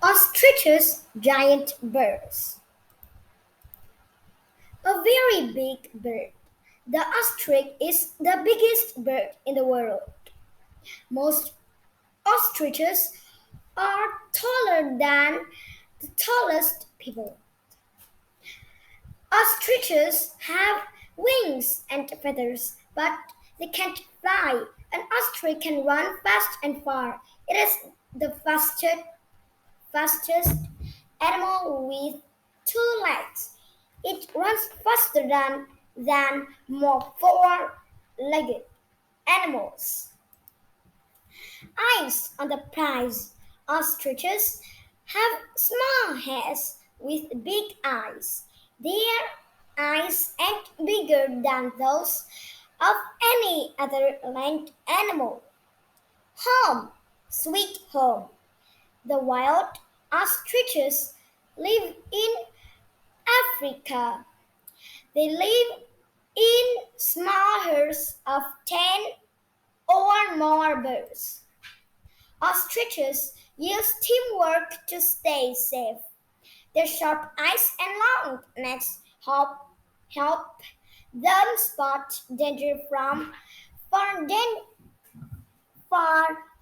Ostriches, giant birds. A very big bird. The ostrich is the biggest bird in the world. Most ostriches are taller than the tallest people. Ostriches have wings and feathers, but they can't fly. An ostrich can run fast and far. It is the fastest animal with two legs. It runs faster than more four-legged animals. Eyes on the prize. Ostriches have small heads with big eyes. Their eyes aren't bigger than those of any other land animal. Home, sweet home. The wild ostriches live in Africa. They live in small herds of 10 or more birds. Ostriches use teamwork to stay safe. Their sharp eyes and long necks help them spot danger from far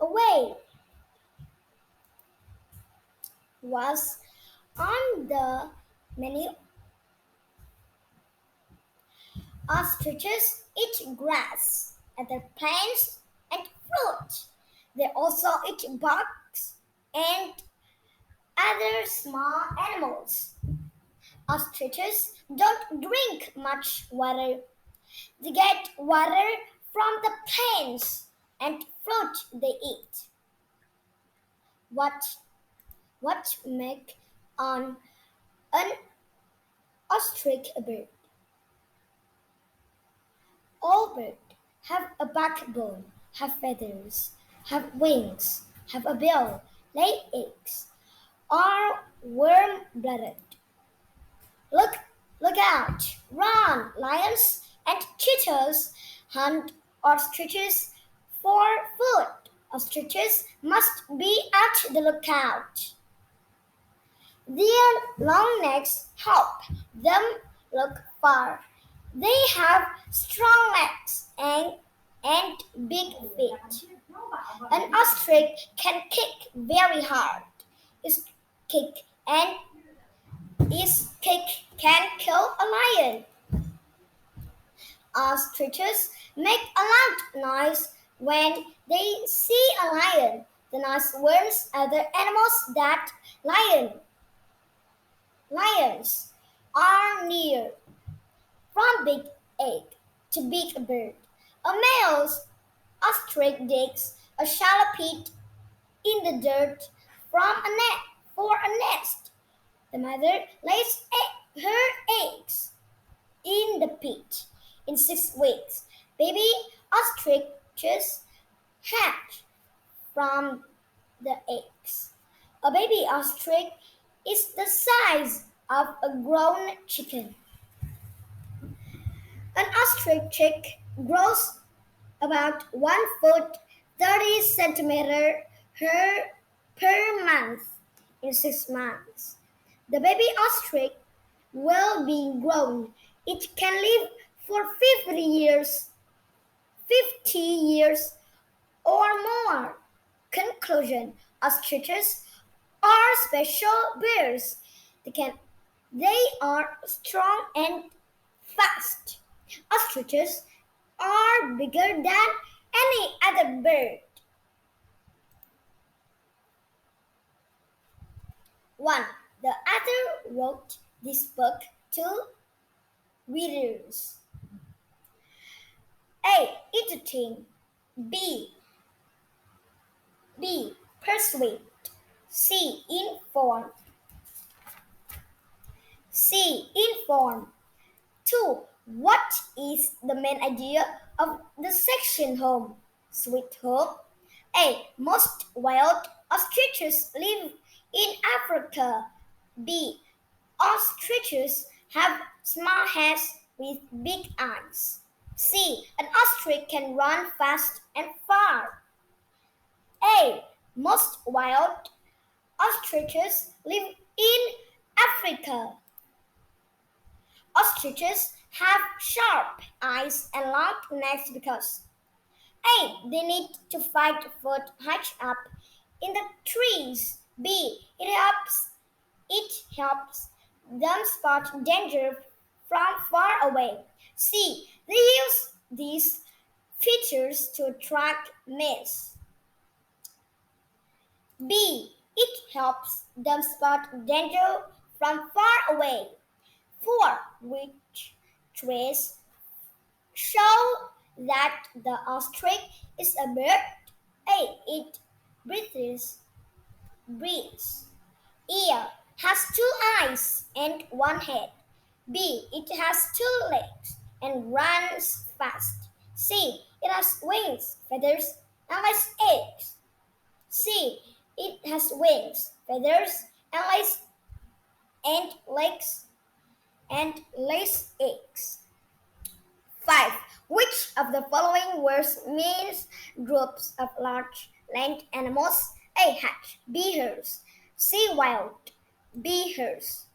away. Was on the menu. Ostriches eat grass, other plants, and fruit. They also eat bugs and other small animals. Ostriches don't drink much water. They get water from the plants and fruit they eat. What make an ostrich a bird? All birds have a backbone, have feathers, have wings, have a bill, lay eggs, are warm-blooded. Look, look out! Run! Lions and cheetahs hunt ostriches for food. Ostriches must be at the lookout. Their long necks help them look far. They have strong legs and big feet. An ostrich can kick very hard. Its kick and its kick can kill a lion. Ostriches make a loud noise when they see a lion. The noise warns other animals that lions are near. From big egg to big bird, a male ostrich digs a shallow pit in the dirt for a nest. The mother lays her eggs in the pit. In 6 weeks, baby ostriches hatch from the eggs. A baby ostrich is the size of a grown chicken. An ostrich chick grows about 1 foot 30 centimeter per month in 6 months. The baby ostrich will be grown. It can live for 50 years or more. Conclusion: ostriches are special birds. They are strong and fast. Ostriches are bigger than any other bird. 1. The author wrote this book to readers. A. Entertain. B. Persuade. C. Inform. C. Inform. 2. What is the main idea of the section home? Sweet home. A. Most wild ostriches live in Africa. B. Ostriches have small heads with big eyes. C. An ostrich can run fast and far. A. Most wild Ostriches live in Africa. Ostriches have sharp eyes and long necks because A. They need to fight food high up in the trees. B. It helps them spot danger from far away. C. They use these features to attract mates. B. It helps them spot danger from far away. 4. Which trace show that the ostrich is a bird? A. It breathes. breathes. Ear has two eyes and one head. B. It has two legs and runs fast. C. It has wings, feathers, and lays eggs. C. It has wings, feathers, and legs and lays eggs. 5. Which of the following words means groups of large land animals? A. Hatch. B. Herds. C. Wild. B. Herds.